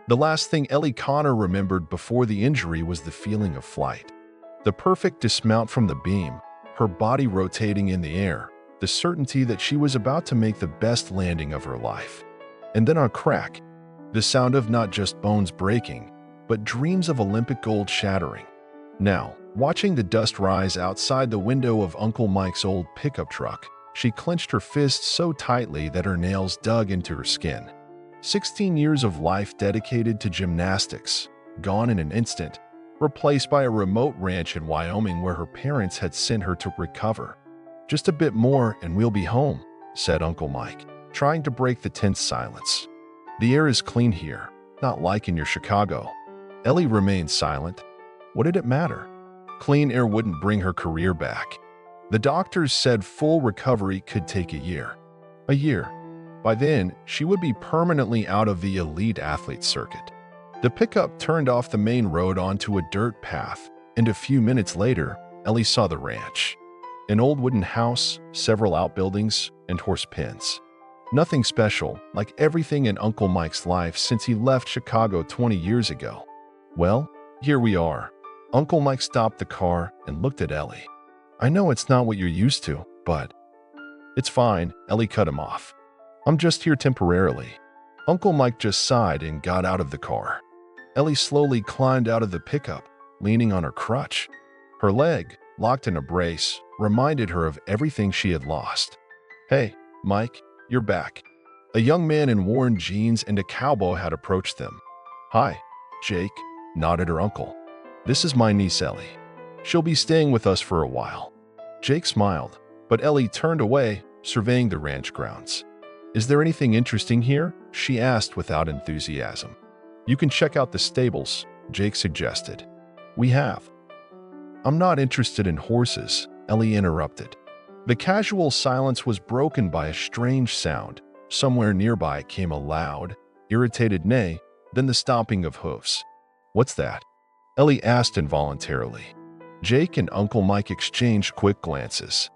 The last thing Ellie Connor remembered before the injury was the feeling of flight. The perfect dismount from the beam, her body rotating in the air, the certainty that she was about to make the best landing of her life. And then a crack, the sound of not just bones breaking, but dreams of Olympic gold shattering. Now, watching the dust rise outside the window of Uncle Mike's old pickup truck, she clenched her fists so tightly that her nails dug into her skin. 16 years of life dedicated to gymnastics, gone in an instant, replaced by a remote ranch in Wyoming where her parents had sent her to recover. "Just a bit more and we'll be home," said Uncle Mike, trying to break the tense silence. "The air is clean here, not like in your Chicago." Ellie remained silent. What did it matter? Clean air wouldn't bring her career back. The doctors said full recovery could take a year. A year. By then, she would be permanently out of the elite athlete circuit. The pickup turned off the main road onto a dirt path, and a few minutes later, Ellie saw the ranch. An old wooden house, several outbuildings, and horse pens. Nothing special, like everything in Uncle Mike's life since he left Chicago 20 years ago. "Well, here we are." Uncle Mike stopped the car and looked at Ellie. "I know it's not what you're used to, but—" "It's fine," Ellie cut him off. "I'm just here temporarily." Uncle Mike just sighed and got out of the car. Ellie slowly climbed out of the pickup, leaning on her crutch. Her leg, locked in a brace, reminded her of everything she had lost. "Hey, Mike, you're back." A young man in worn jeans and a cowboy had approached them. "Hi, Jake," nodded her uncle. "This is my niece Ellie. She'll be staying with us for a while." Jake smiled, but Ellie turned away, surveying the ranch grounds. "Is there anything interesting here?" she asked without enthusiasm. "You can check out the stables," Jake suggested. "We have." "I'm not interested in horses," Ellie interrupted. The casual silence was broken by a strange sound. Somewhere nearby came a loud, irritated neigh, then the stomping of hoofs. "What's that?" Ellie asked involuntarily. Jake and Uncle Mike exchanged quick glances.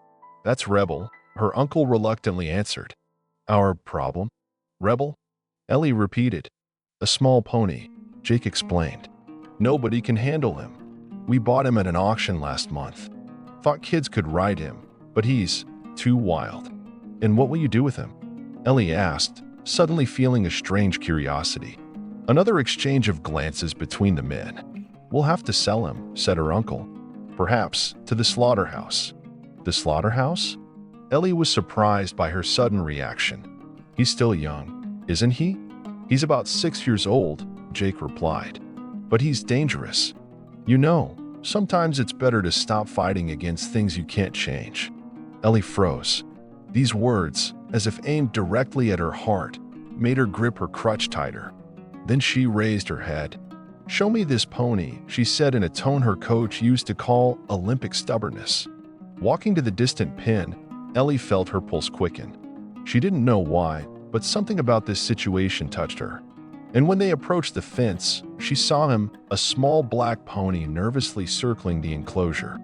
"That's Rebel," her uncle reluctantly answered. "Our problem? Rebel?" Ellie repeated. "A small pony," Jake explained. "Nobody can handle him. We bought him at an auction last month. Thought kids could ride him, but he's too wild." "And what will you do with him?" Ellie asked, suddenly feeling a strange curiosity. Another exchange of glances between the men. "We'll have to sell him," said her uncle. "Perhaps to the slaughterhouse." "The slaughterhouse?" Ellie was surprised by her sudden reaction. "He's still young, isn't he?" "He's about 6 years old," Jake replied. "But he's dangerous. You know, sometimes it's better to stop fighting against things you can't change." Ellie froze. These words, as if aimed directly at her heart, made her grip her crutch tighter. Then she raised her head. "Show me this pony," she said in a tone her coach used to call Olympic stubbornness. Walking to the distant pen, Ellie felt her pulse quicken. She didn't know why, but something about this situation touched her. And when they approached the fence, she saw him, a small black pony nervously circling the enclosure.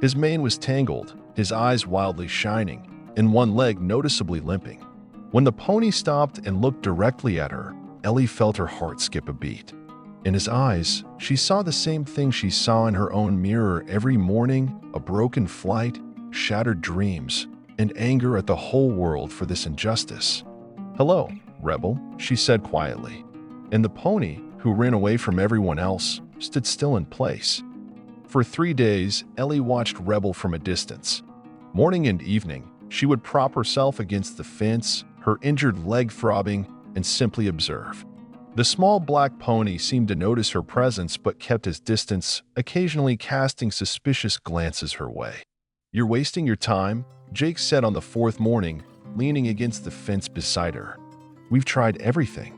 His mane was tangled, his eyes wildly shining, and one leg noticeably limping. When the pony stopped and looked directly at her, Ellie felt her heart skip a beat. In his eyes, she saw the same thing she saw in her own mirror every morning: a broken flight, shattered dreams, and anger at the whole world for this injustice. "Hello, Rebel," she said quietly. And the pony, who ran away from everyone else, stood still in place. For 3 days, Ellie watched Rebel from a distance. Morning and evening, she would prop herself against the fence, her injured leg throbbing, and simply observe. The small black pony seemed to notice her presence but kept his distance, occasionally casting suspicious glances her way. "You're wasting your time," Jake said on the 4th morning, leaning against the fence beside her. "We've tried everything.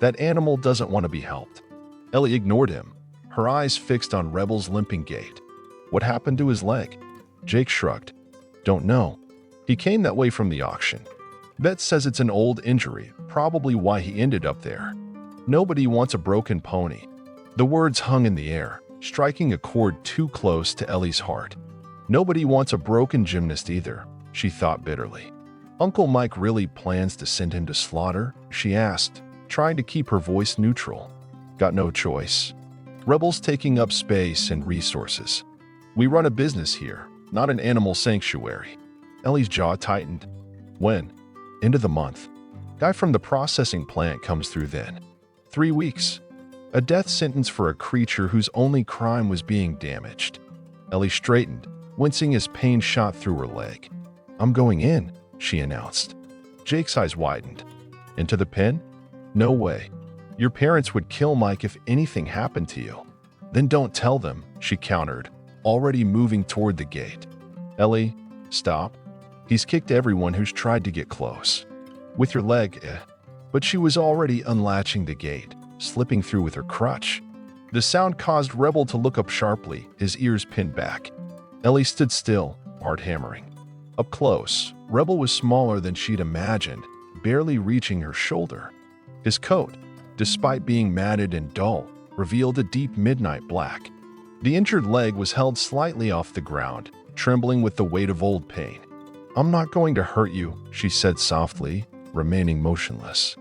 That animal doesn't want to be helped." Ellie ignored him, her eyes fixed on Rebel's limping gait. "What happened to his leg?" Jake shrugged. "Don't know. He came that way from the auction. Vet says it's an old injury, probably why he ended up there. Nobody wants a broken pony." The words hung in the air, striking a chord too close to Ellie's heart. Nobody wants a broken gymnast either, she thought bitterly. "Uncle Mike really plans to send him to slaughter?" she asked, trying to keep her voice neutral. Got no choice. Rebels taking up space and resources. We run a business here, not an animal sanctuary. Ellie's jaw tightened. When? End of the month. Guy from the processing plant comes through then. 3 weeks. A death sentence for a creature whose only crime was being damaged. Ellie straightened, wincing as pain shot through her leg. I'm going in, she announced. Jake's eyes widened. Into the pen? No way. Your parents would kill Mike if anything happened to you. Then don't tell them, she countered, already moving toward the gate. Ellie, stop. He's kicked everyone who's tried to get close. With your leg, But she was already unlatching the gate, slipping through with her crutch. The sound caused Rebel to look up sharply, his ears pinned back. Ellie stood still, heart hammering. Up close, Rebel was smaller than she'd imagined, barely reaching her shoulder. His coat, despite being matted and dull, revealed a deep midnight black. The injured leg was held slightly off the ground, trembling with the weight of old pain. I'm not going to hurt you, she said softly, remaining motionless.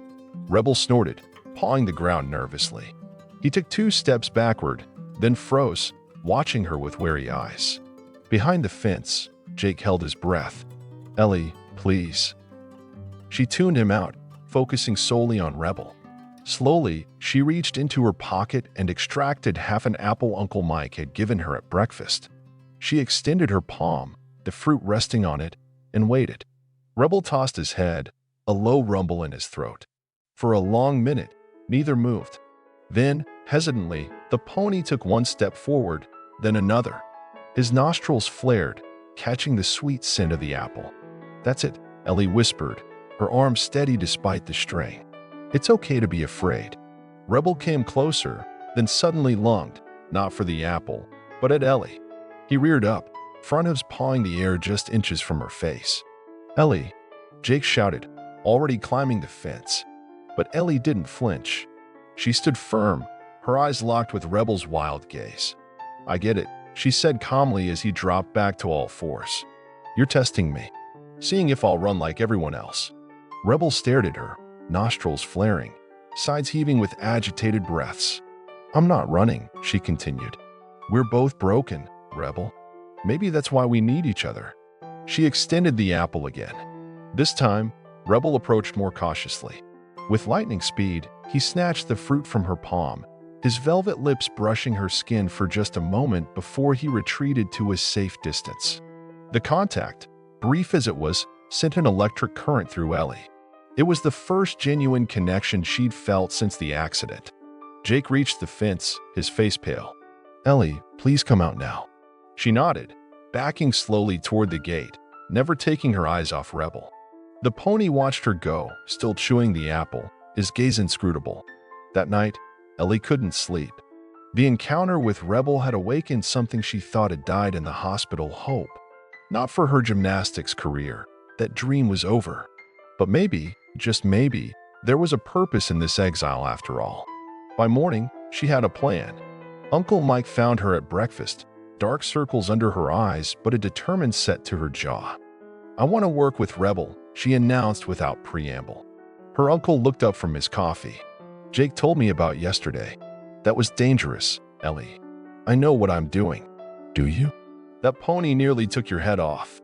Rebel snorted, pawing the ground nervously. He took 2 steps backward, then froze, watching her with wary eyes. Behind the fence, Jake held his breath. Ellie, please. She tuned him out, focusing solely on Rebel. Slowly, she reached into her pocket and extracted half an apple Uncle Mike had given her at breakfast. She extended her palm, the fruit resting on it, and waited. Rebel tossed his head, a low rumble in his throat. For a long minute, neither moved. Then, hesitantly, the pony took 1 step forward, then another. His nostrils flared, catching the sweet scent of the apple. That's it, Ellie whispered, her arm steady despite the strain. It's okay to be afraid. Rebel came closer, then suddenly lunged, not for the apple, but at Ellie. He reared up, front hooves pawing the air just inches from her face. Ellie, Jake shouted, already climbing the fence. But Ellie didn't flinch. She stood firm, her eyes locked with Rebel's wild gaze. I get it, she said calmly as he dropped back to all fours. You're testing me, seeing if I'll run like everyone else. Rebel stared at her, nostrils flaring, sides heaving with agitated breaths. I'm not running, she continued. We're both broken, Rebel. Maybe that's why we need each other. She extended the apple again. This time, Rebel approached more cautiously. With lightning speed, he snatched the fruit from her palm, his velvet lips brushing her skin for just a moment before he retreated to a safe distance. The contact, brief as it was, sent an electric current through Ellie. It was the first genuine connection she'd felt since the accident. Jake reached the fence, his face pale. Ellie, please come out now. She nodded, backing slowly toward the gate, never taking her eyes off Rebel. The pony watched her go, still chewing the apple, his gaze inscrutable. That night, Ellie couldn't sleep. The encounter with Rebel had awakened something she thought had died in the hospital: hope. Not for her gymnastics career. That dream was over. But maybe, just maybe, there was a purpose in this exile after all. By morning, she had a plan. Uncle Mike found her at breakfast, dark circles under her eyes but a determined set to her jaw. I want to work with Rebel, she announced without preamble. Her uncle looked up from his coffee. Jake told me about yesterday. That was dangerous, Ellie. I know what I'm doing. Do you? That pony nearly took your head off.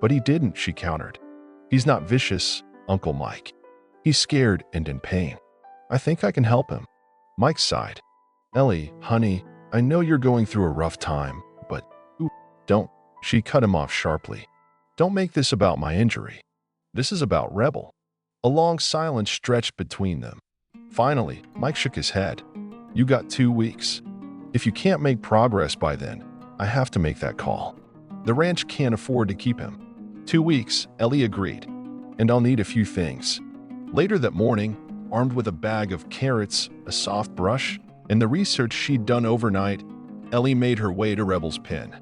But he didn't, she countered. He's not vicious, Uncle Mike. He's scared and in pain. I think I can help him. Mike sighed. Ellie, honey, I know you're going through a rough time, but don't. She cut him off sharply. Don't make this about my injury. This is about Rebel. A long silence stretched between them. Finally, Mike shook his head. You got 2 weeks. If you can't make progress by then, I have to make that call. The ranch can't afford to keep him. 2 weeks, Ellie agreed. And I'll need a few things. Later that morning, armed with a bag of carrots, a soft brush, and the research she'd done overnight, Ellie made her way to Rebel's pen.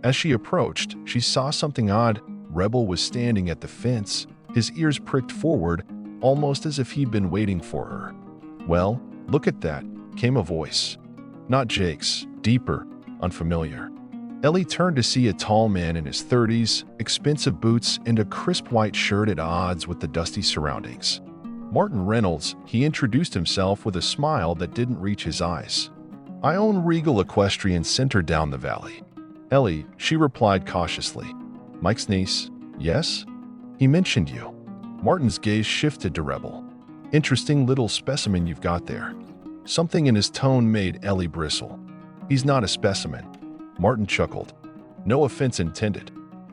As she approached, she saw something odd. Rebel was standing at the fence, his ears pricked forward, almost as if he'd been waiting for her. Well, look at that, came a voice. Not Jake's, deeper, unfamiliar. Ellie turned to see a tall man in his 30s, expensive boots, and a crisp white shirt at odds with the dusty surroundings. Martin Reynolds, he introduced himself with a smile that didn't reach his eyes. I own Regal Equestrian Center down the valley. Ellie, she replied cautiously. Mike's niece, yes? He mentioned you. Martin's gaze shifted to Rebel. Interesting little specimen you've got there. Something in his tone made Ellie bristle. He's not a specimen. Martin chuckled. No offense intended.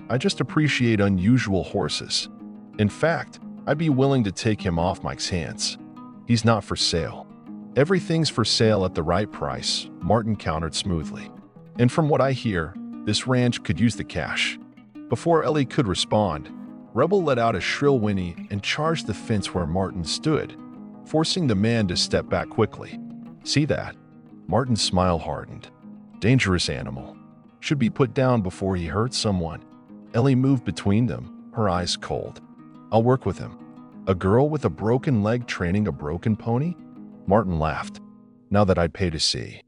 I just appreciate unusual horses. In fact, I'd be willing to take him off Mike's hands. He's not for sale. Everything's for sale at the right price, Martin countered smoothly. And from what I hear, this ranch could use the cash. Before Ellie could respond, Rebel let out a shrill whinny and charged the fence where Martin stood, forcing the man to step back quickly. See that? Martin's smile hardened. Dangerous animal. Should be put down before he hurts someone. Ellie moved between them, her eyes cold. I'll work with him. A girl with a broken leg training a broken pony? Martin laughed. Now that I'd pay to see.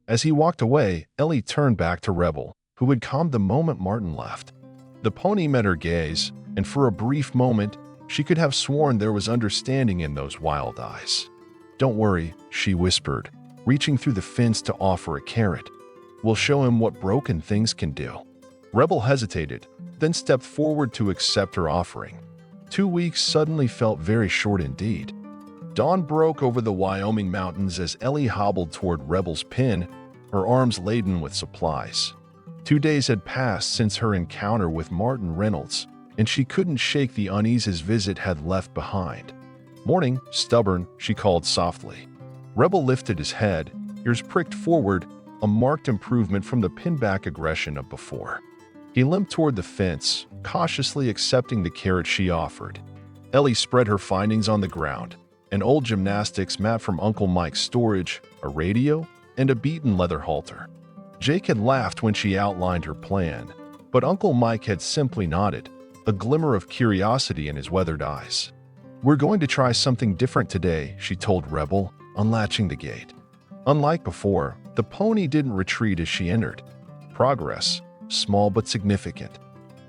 As he walked away, Ellie turned back to Rebel, who had calmed the moment Martin left. The pony met her gaze, and for a brief moment, she could have sworn there was understanding in those wild eyes. Don't worry, she whispered, reaching through the fence to offer a carrot. We'll show him what broken things can do. Rebel hesitated, then stepped forward to accept her offering. 2 weeks suddenly felt very short indeed. Dawn broke over the Wyoming mountains as Ellie hobbled toward Rebel's pen, her arms laden with supplies. 2 days had passed since her encounter with Martin Reynolds, and she couldn't shake the unease his visit had left behind. Morning, stubborn, she called softly. Rebel lifted his head, ears pricked forward, a marked improvement from the pinback aggression of before. He limped toward the fence, cautiously accepting the carrot she offered. Ellie spread her findings on the ground: an old gymnastics mat from Uncle Mike's storage, a radio, and a beaten leather halter. Jake had laughed when she outlined her plan, but Uncle Mike had simply nodded, a glimmer of curiosity in his weathered eyes. We're going to try something different today, she told Rebel, unlatching the gate. Unlike before, the pony didn't retreat as she entered. Progress, small but significant.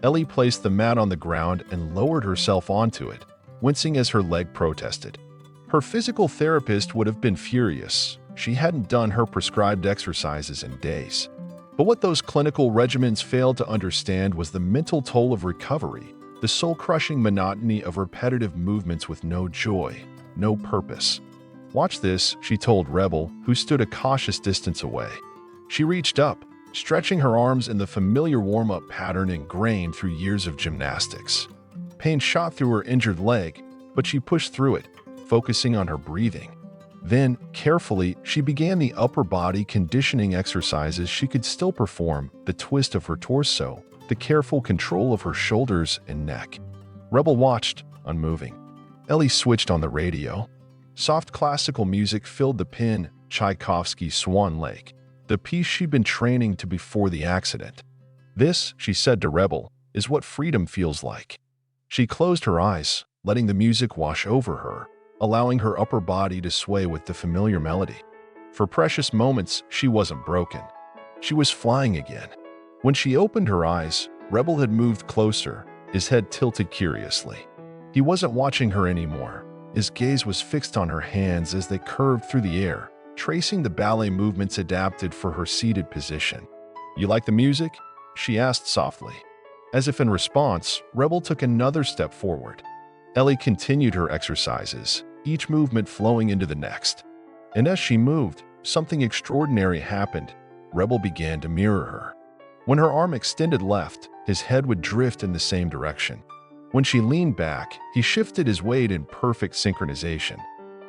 Ellie placed the mat on the ground and lowered herself onto it, wincing as her leg protested. Her physical therapist would have been furious. She hadn't done her prescribed exercises in days. But what those clinical regimens failed to understand was the mental toll of recovery, the soul-crushing monotony of repetitive movements with no joy, no purpose. Watch this, she told Rebel, who stood a cautious distance away. She reached up, stretching her arms in the familiar warm-up pattern ingrained through years of gymnastics. Pain shot through her injured leg, but she pushed through it, focusing on her breathing. Then, carefully, she began the upper body conditioning exercises she could still perform, the twist of her torso, the careful control of her shoulders and neck. Rebel watched, unmoving. Ellie switched on the radio. Soft classical music filled the pen, Tchaikovsky's Swan Lake, the piece she'd been training to before the accident. This, she said to Rebel, is what freedom feels like. She closed her eyes, letting the music wash over her, allowing her upper body to sway with the familiar melody. For precious moments, she wasn't broken. She was flying again. When she opened her eyes, Rebel had moved closer, his head tilted curiously. He wasn't watching her anymore. His gaze was fixed on her hands as they curved through the air, tracing the ballet movements adapted for her seated position. You like the music? She asked softly. As if in response, Rebel took another step forward. Ellie continued her exercises, each movement flowing into the next. And as she moved, something extraordinary happened. Rebel began to mirror her. When her arm extended left, his head would drift in the same direction. When she leaned back, he shifted his weight in perfect synchronization.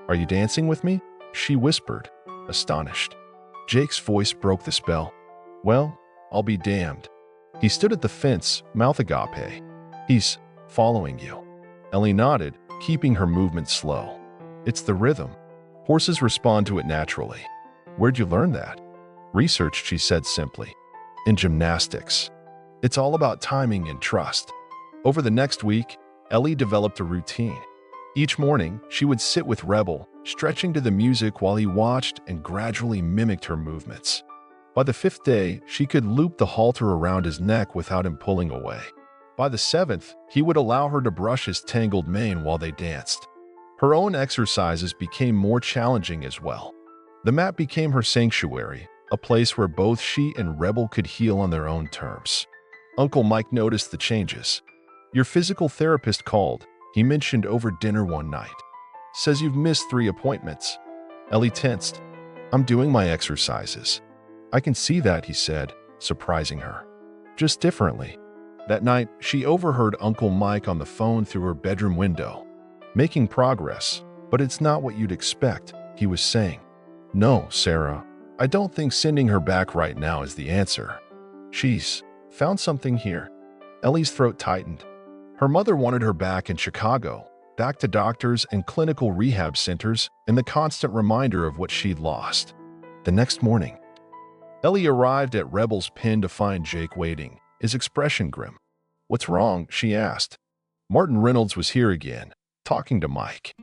Are you dancing with me? She whispered, astonished. Jake's voice broke the spell. Well, I'll be damned. He stood at the fence, mouth agape. He's following you. Ellie nodded, keeping her movement slow. It's the rhythm. Horses respond to it naturally. Where'd you learn that? Research, she said simply. In gymnastics. It's all about timing and trust. Over the next week, Ellie developed a routine. Each morning, she would sit with Rebel, stretching to the music while he watched and gradually mimicked her movements. By the 5th day, she could loop the halter around his neck without him pulling away. By the 7th, he would allow her to brush his tangled mane while they danced. Her own exercises became more challenging as well. The mat became her sanctuary, a place where both she and Rebel could heal on their own terms. Uncle Mike noticed the changes. "Your physical therapist called," he mentioned over dinner one night. "Says you've missed 3 appointments." Ellie tensed. "I'm doing my exercises." "I can see that," he said, surprising her. "Just differently." That night, she overheard Uncle Mike on the phone through her bedroom window. "Making progress, but it's not what you'd expect," he was saying. "No, Sarah, I don't think sending her back right now is the answer. She's found something here." Ellie's throat tightened. Her mother wanted her back in Chicago, back to doctors and clinical rehab centers, and the constant reminder of what she'd lost. The next morning, Ellie arrived at Rebel's pen to find Jake waiting, his expression grim. "What's wrong?" she asked. Martin Reynolds was here again, talking to Mike.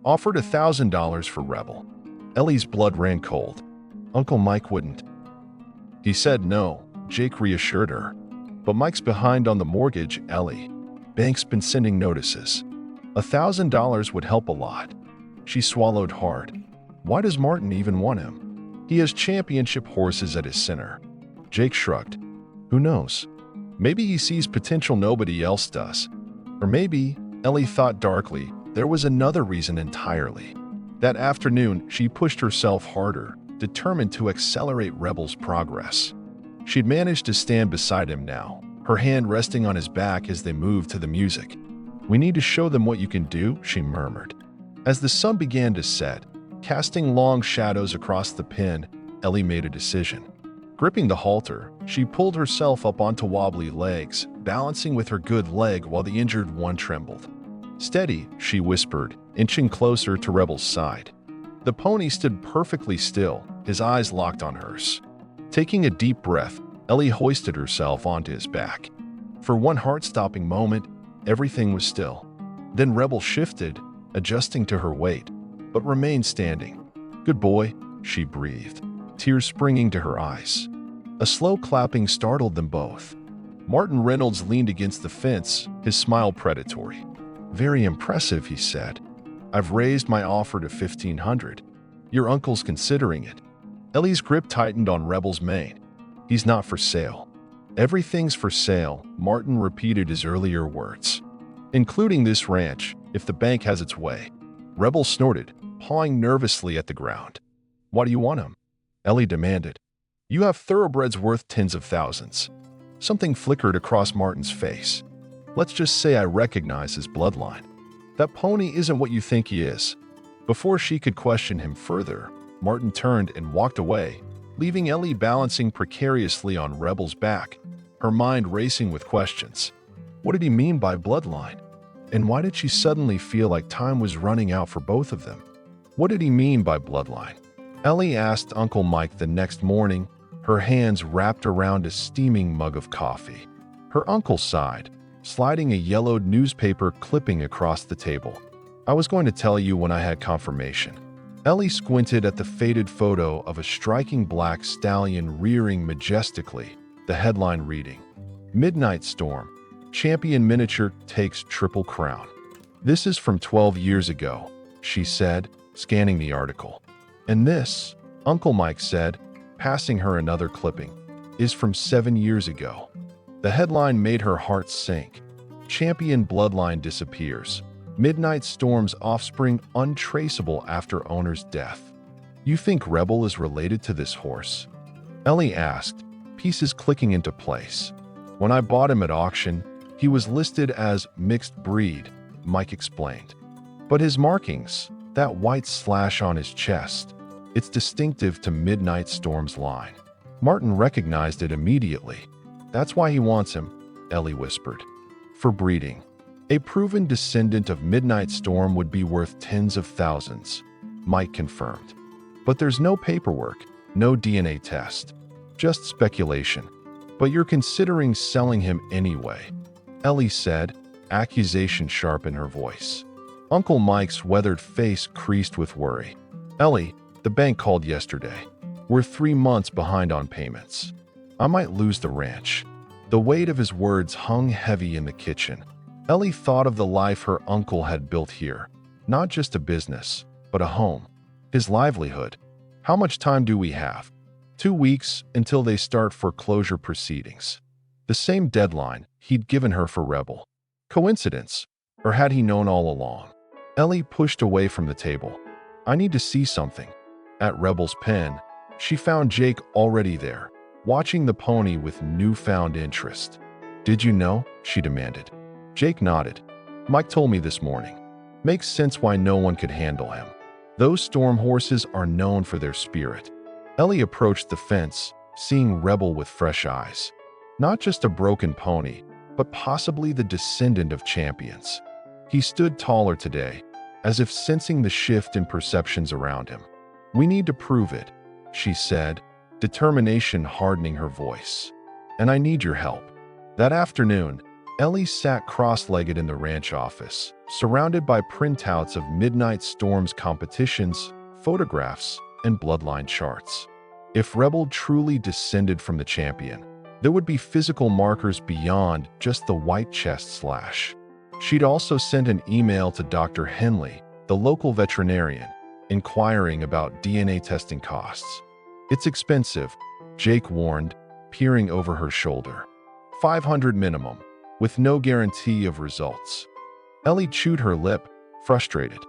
Offered $1,000 for Rebel. Ellie's blood ran cold. Uncle Mike wouldn't. He said no, Jake reassured her. "But Mike's behind on the mortgage, Ellie. Bank's been sending notices. $1,000 would help a lot." She swallowed hard. Why does Martin even want him? He has championship horses at his center. Jake shrugged. Who knows? Maybe he sees potential nobody else does. Or maybe, Ellie thought darkly, there was another reason entirely. That afternoon, she pushed herself harder, determined to accelerate Rebel's progress. She'd managed to stand beside him now, her hand resting on his back as they moved to the music. "We need to show them what you can do," she murmured. As the sun began to set, casting long shadows across the pen, Ellie made a decision. Gripping the halter, she pulled herself up onto wobbly legs, balancing with her good leg while the injured one trembled. "Steady," she whispered, inching closer to Rebel's side. The pony stood perfectly still, his eyes locked on hers. Taking a deep breath, Ellie hoisted herself onto his back. For one heart-stopping moment, everything was still. Then Rebel shifted, adjusting to her weight, but remained standing. "Good boy," she breathed, tears springing to her eyes. A slow clapping startled them both. Martin Reynolds leaned against the fence, his smile predatory. "Very impressive," he said. "I've raised my offer to $1,500. Your uncle's considering it." Ellie's grip tightened on Rebel's mane. "He's not for sale." "Everything's for sale," Martin repeated his earlier words. "Including this ranch, if the bank has its way." Rebel snorted, pawing nervously at the ground. "Why do you want him?" Ellie demanded. "You have thoroughbreds worth tens of thousands." Something flickered across Martin's face. "Let's just say I recognize his bloodline. That pony isn't what you think he is." Before she could question him further, Martin turned and walked away, leaving Ellie balancing precariously on Rebel's back, her mind racing with questions. What did he mean by bloodline? And why did she suddenly feel like time was running out for both of them? What did he mean by bloodline? Ellie asked Uncle Mike the next morning, her hands wrapped around a steaming mug of coffee. Her uncle sighed, sliding a yellowed newspaper clipping across the table. "I was going to tell you when I had confirmation." Ellie squinted at the faded photo of a striking black stallion rearing majestically, the headline reading, "Midnight Storm. Champion Miniature takes Triple Crown." "This is from 12 years ago," she said, scanning the article. "And this," Uncle Mike said, passing her another clipping, "is from 7 years ago." The headline made her heart sink. "Champion Bloodline Disappears. Midnight Storm's offspring untraceable after owner's death." "You think Rebel is related to this horse?" Ellie asked, pieces clicking into place. "When I bought him at auction, he was listed as mixed breed," Mike explained. "But his markings, that white slash on his chest, it's distinctive to Midnight Storm's line." Martin recognized it immediately. "That's why he wants him," Ellie whispered. "For breeding. A proven descendant of Midnight Storm would be worth tens of thousands," Mike confirmed. "But there's no paperwork, no DNA test. Just speculation. But you're considering selling him anyway," Ellie said, accusation sharp in her voice. Uncle Mike's weathered face creased with worry. "Ellie, the bank called yesterday. We're 3 months behind on payments. I might lose the ranch." The weight of his words hung heavy in the kitchen. Ellie thought of the life her uncle had built here. Not just a business, but a home. His livelihood. How much time do we have? 2 weeks until they start foreclosure proceedings. The same deadline he'd given her for Rebel. Coincidence? Or had he known all along? Ellie pushed away from the table. I need to see something. At Rebel's pen, she found Jake already there, watching the pony with newfound interest. Did you know? She demanded. Jake nodded. Mike told me this morning. Makes sense why no one could handle him. Those storm horses are known for their spirit. Ellie approached the fence, seeing Rebel with fresh eyes. Not just a broken pony, but possibly the descendant of champions. He stood taller today, as if sensing the shift in perceptions around him. We need to prove it, she said, determination hardening her voice. And I need your help. That afternoon, Ellie sat cross-legged in the ranch office, surrounded by printouts of Midnight Storm's competitions, photographs, and bloodline charts. If Rebel truly descended from the champion, there would be physical markers beyond just the white chest slash. She'd also sent an email to Dr. Henley, the local veterinarian, inquiring about DNA testing costs. It's expensive, Jake warned, peering over her shoulder. $500 minimum, with no guarantee of results. Ellie chewed her lip, frustrated.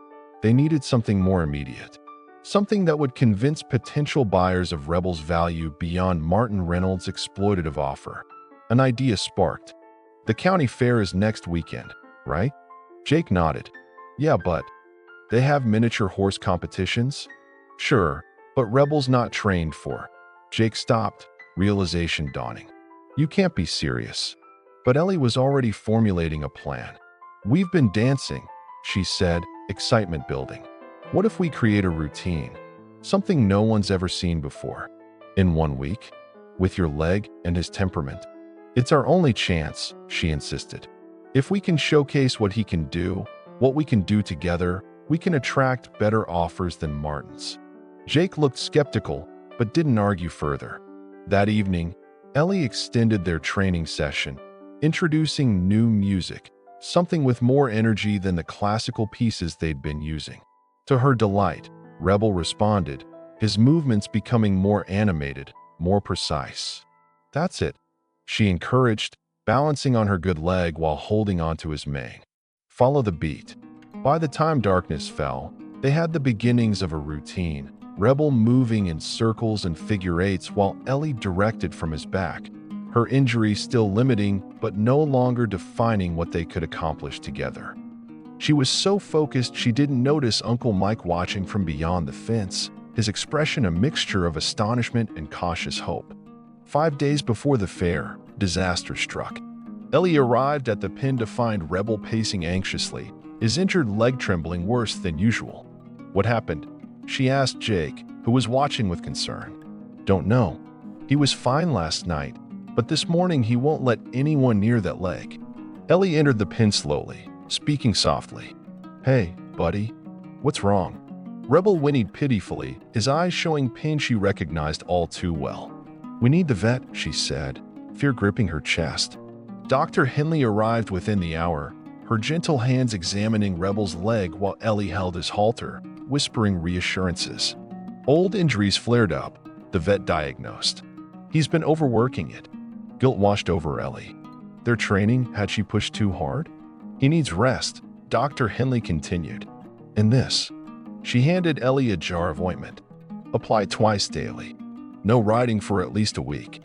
They needed something more immediate. Something that would convince potential buyers of Rebel's value beyond Martin Reynolds' exploitative offer. An idea sparked. The county fair is next weekend, right? Jake nodded. Yeah, but they have miniature horse competitions? Sure, but Rebel's not trained for. Jake stopped, realization dawning. You can't be serious. But Ellie was already formulating a plan. We've been dancing, she said, excitement building. What if we create a routine? Something no one's ever seen before. In 1 week? With your leg and his temperament? It's our only chance, she insisted. If we can showcase what he can do, what we can do together, we can attract better offers than Martin's. Jake looked skeptical, but didn't argue further. That evening, Ellie extended their training session, introducing new music, something with more energy than the classical pieces they'd been using. To her delight, Rebel responded, his movements becoming more animated, more precise. That's it, she encouraged, balancing on her good leg while holding onto his mane. Follow the beat. By the time darkness fell, they had the beginnings of a routine, Rebel moving in circles and figure eights while Ellie directed from his back, her injury still limiting but no longer defining what they could accomplish together. She was so focused she didn't notice Uncle Mike watching from beyond the fence, his expression a mixture of astonishment and cautious hope. 5 days before the fair, disaster struck. Ellie arrived at the pen to find Rebel pacing anxiously, his injured leg trembling worse than usual. What happened? She asked Jake, who was watching with concern. Don't know. He was fine last night, but this morning he won't let anyone near that leg. Ellie entered the pen slowly, speaking softly. Hey, buddy, what's wrong? Rebel whinnied pitifully, his eyes showing pain she recognized all too well. We need the vet, she said, fear gripping her chest. Dr. Henley arrived within the hour, her gentle hands examining Rebel's leg while Ellie held his halter, whispering reassurances. Old injuries flared up, the vet diagnosed. He's been overworking it. Guilt washed over Ellie. Their training, had she pushed too hard? He needs rest, Dr. Henley continued. And this. She handed Ellie a jar of ointment. Apply twice daily. No riding for at least a week.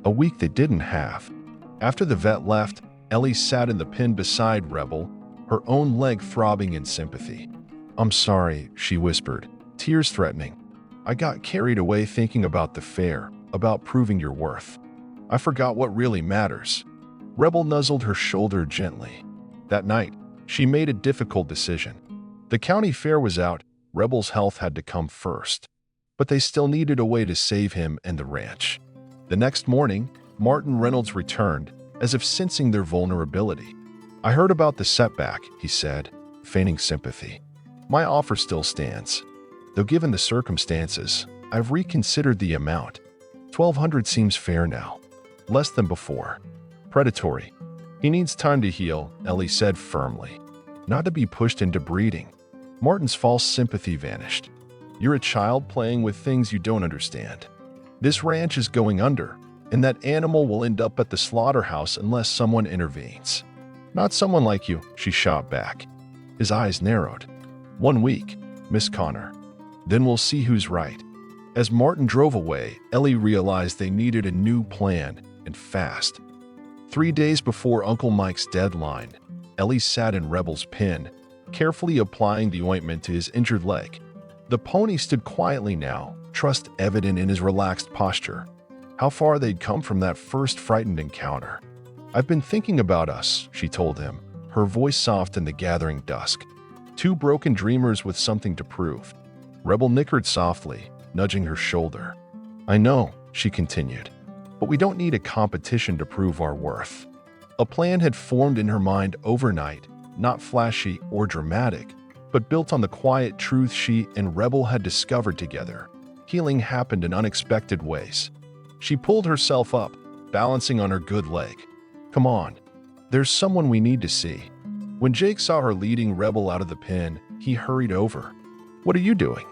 A week they didn't have. After the vet left, Ellie sat in the pen beside Rebel, her own leg throbbing in sympathy. I'm sorry, she whispered, tears threatening. I got carried away thinking about the fair, about proving your worth. I forgot what really matters. Rebel nuzzled her shoulder gently. That night, she made a difficult decision. The county fair was out, Rebel's health had to come first. But they still needed a way to save him and the ranch. The next morning, Martin Reynolds returned, as if sensing their vulnerability. I heard about the setback, he said, feigning sympathy. My offer still stands. Though given the circumstances, I've reconsidered the amount. $1,200 seems fair now. Less than before. Predatory. He needs time to heal, Ellie said firmly. Not to be pushed into breeding. Martin's false sympathy vanished. You're a child playing with things you don't understand. This ranch is going under, and that animal will end up at the slaughterhouse unless someone intervenes. Not someone like you, she shot back. His eyes narrowed. 1 week, Miss Connor. Then we'll see who's right. As Martin drove away, Ellie realized they needed a new plan, and fast. 3 days before Uncle Mike's deadline, Ellie sat in Rebel's pen, carefully applying the ointment to his injured leg. The pony stood quietly now, trust evident in his relaxed posture. How far they'd come from that first frightened encounter. I've been thinking about us, she told him, her voice soft in the gathering dusk. 2 broken dreamers with something to prove. Rebel nickered softly, nudging her shoulder. I know, she continued, but we don't need a competition to prove our worth. A plan had formed in her mind overnight, not flashy or dramatic, but built on the quiet truth she and Rebel had discovered together. Healing happened in unexpected ways. She pulled herself up, balancing on her good leg. Come on, there's someone we need to see. When Jake saw her leading Rebel out of the pen, he hurried over. What are you doing?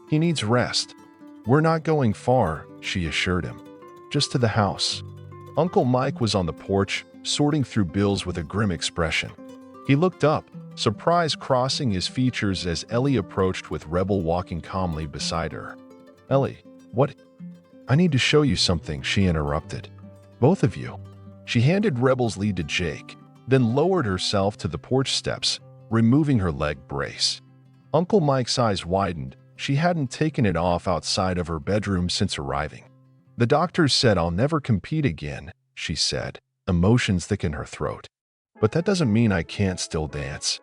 He needs rest. We're not going far, she assured him. Just to the house. Uncle Mike was on the porch, sorting through bills with a grim expression. He looked up, surprise crossing his features as Ellie approached with Rebel walking calmly beside her. Ellie, what? I need to show you something, she interrupted. Both of you. She handed Rebel's lead to Jake, then lowered herself to the porch steps, removing her leg brace. Uncle Mike's eyes widened. She hadn't taken it off outside of her bedroom since arriving. The doctors said I'll never compete again, she said, emotions thick in her throat. But that doesn't mean I can't still dance.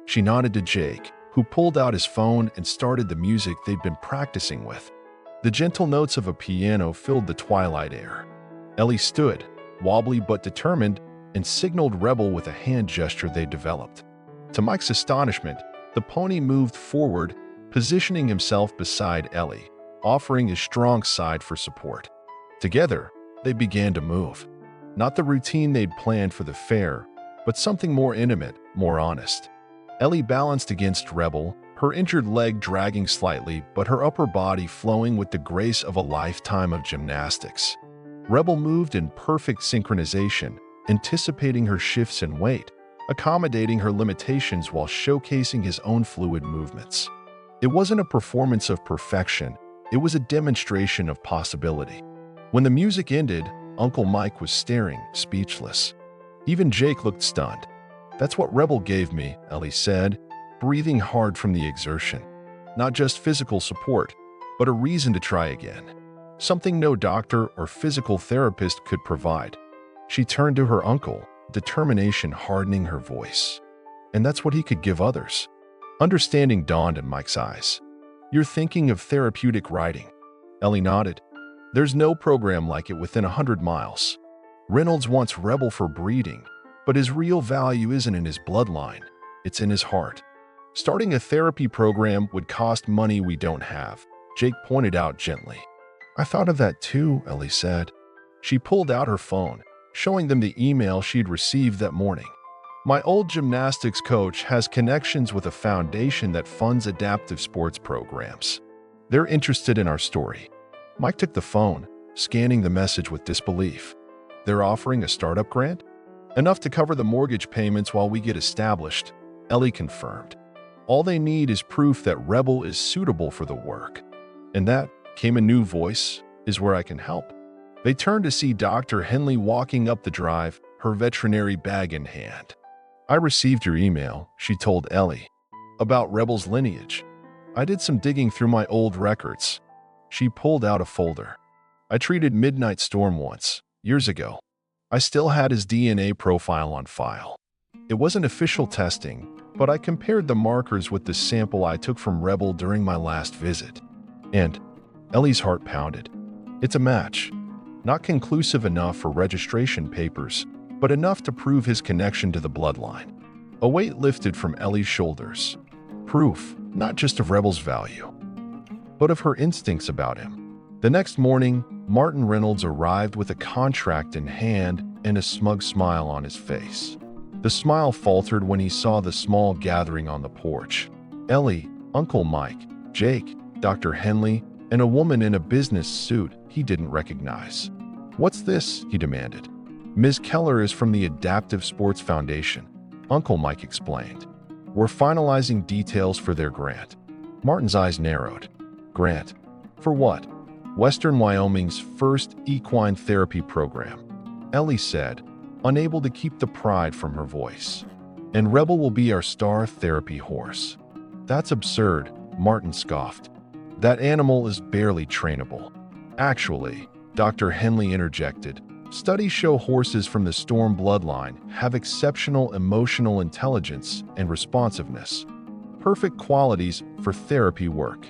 She nodded to Jake, who pulled out his phone and started the music they'd been practicing with. The gentle notes of a piano filled the twilight air. Ellie stood, wobbly but determined, and signaled Rebel with a hand gesture they developed. To Mike's astonishment, the pony moved forward, positioning himself beside Ellie, offering his strong side for support. Together, they began to move. Not the routine they'd planned for the fair, but something more intimate, more honest. Ellie balanced against Rebel, her injured leg dragging slightly but her upper body flowing with the grace of a lifetime of gymnastics. Rebel moved in perfect synchronization, anticipating her shifts in weight, accommodating her limitations while showcasing his own fluid movements. It wasn't a performance of perfection, it was a demonstration of possibility. When the music ended, Uncle Mike was staring, speechless. Even Jake looked stunned. That's what Rebel gave me, Ellie said, breathing hard from the exertion. Not just physical support, but a reason to try again. Something no doctor or physical therapist could provide. She turned to her uncle, determination hardening her voice. And that's what he could give others. Understanding dawned in Mike's eyes. You're thinking of therapeutic riding. Ellie nodded. There's no program like it within 100 miles. Reynolds wants Rebel for breeding, but his real value isn't in his bloodline, it's in his heart. Starting a therapy program would cost money we don't have, Jake pointed out gently. I thought of that too, Ellie said. She pulled out her phone, showing them the email she'd received that morning. My old gymnastics coach has connections with a foundation that funds adaptive sports programs. They're interested in our story. Mike took the phone, scanning the message with disbelief. They're offering a startup grant? Enough to cover the mortgage payments while we get established, Ellie confirmed. All they need is proof that Rebel is suitable for the work. And that, came a new voice, is where I can help. They turned to see Dr. Henley walking up the drive, her veterinary bag in hand. I received your email, she told Ellie, about Rebel's lineage. I did some digging through my old records. She pulled out a folder. I treated Midnight Storm once, years ago. I still had his DNA profile on file. It wasn't official testing, but I compared the markers with the sample I took from Rebel during my last visit. And Ellie's heart pounded. It's a match. Not conclusive enough for registration papers, but enough to prove his connection to the bloodline. A weight lifted from Ellie's shoulders. Proof, not just of Rebel's value, but of her instincts about him. The next morning, Martin Reynolds arrived with a contract in hand and a smug smile on his face. The smile faltered when he saw the small gathering on the porch. Ellie, Uncle Mike, Jake, Dr. Henley, and a woman in a business suit he didn't recognize. "What's this?" he demanded. "Ms. Keller is from the Adaptive Sports Foundation," Uncle Mike explained. "We're finalizing details for their grant." Martin's eyes narrowed. "Grant? For what?" "Western Wyoming's first equine therapy program," Ellie said, unable to keep the pride from her voice. "And Rebel will be our star therapy horse." "That's absurd," Martin scoffed. "That animal is barely trainable." "Actually," Dr. Henley interjected, "studies show horses from the Storm bloodline have exceptional emotional intelligence and responsiveness, perfect qualities for therapy work."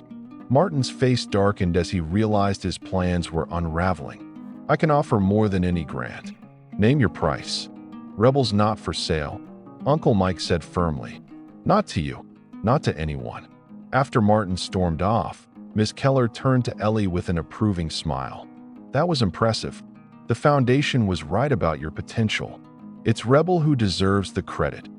Martin's face darkened as he realized his plans were unraveling. "I can offer more than any grant. Name your price." "Rebel's not for sale," Uncle Mike said firmly. "Not to you, not to anyone." After Martin stormed off, Miss Keller turned to Ellie with an approving smile. "That was impressive. The foundation was right about your potential. It's Rebel who deserves the credit,"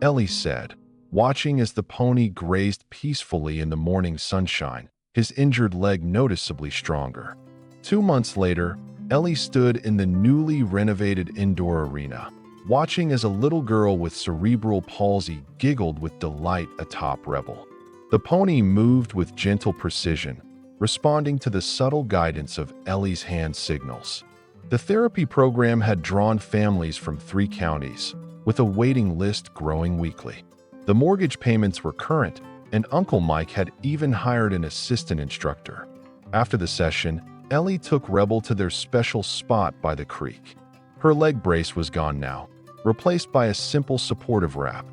Ellie said, watching as the pony grazed peacefully in the morning sunshine, his injured leg noticeably stronger. 2 months later, Ellie stood in the newly renovated indoor arena, watching as a little girl with cerebral palsy giggled with delight atop Rebel. The pony moved with gentle precision, responding to the subtle guidance of Ellie's hand signals. The therapy program had drawn families from 3 counties, with a waiting list growing weekly. The mortgage payments were current, and Uncle Mike had even hired an assistant instructor. After the session, Ellie took Rebel to their special spot by the creek. Her leg brace was gone now, replaced by a simple supportive wrap.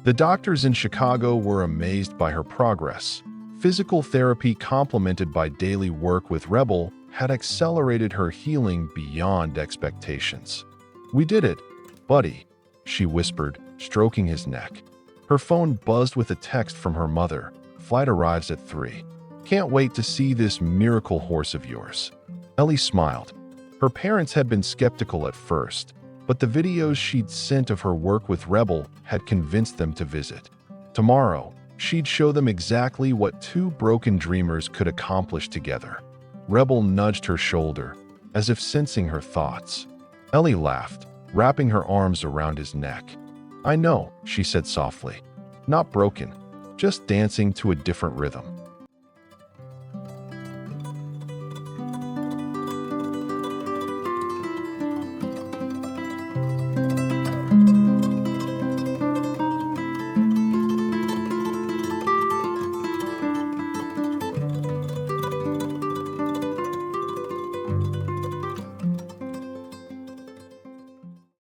The doctors in Chicago were amazed by her progress. Physical therapy complemented by daily work with Rebel had accelerated her healing beyond expectations. "We did it, buddy," she whispered, stroking his neck. Her phone buzzed with a text from her mother. "Flight arrives at 3. Can't wait to see this miracle horse of yours." Ellie smiled. Her parents had been skeptical at first, but the videos she'd sent of her work with Rebel had convinced them to visit. Tomorrow, she'd show them exactly what 2 broken dreamers could accomplish together. Rebel nudged her shoulder, as if sensing her thoughts. Ellie laughed, wrapping her arms around his neck. "I know," she said softly. "Not broken, just dancing to a different rhythm."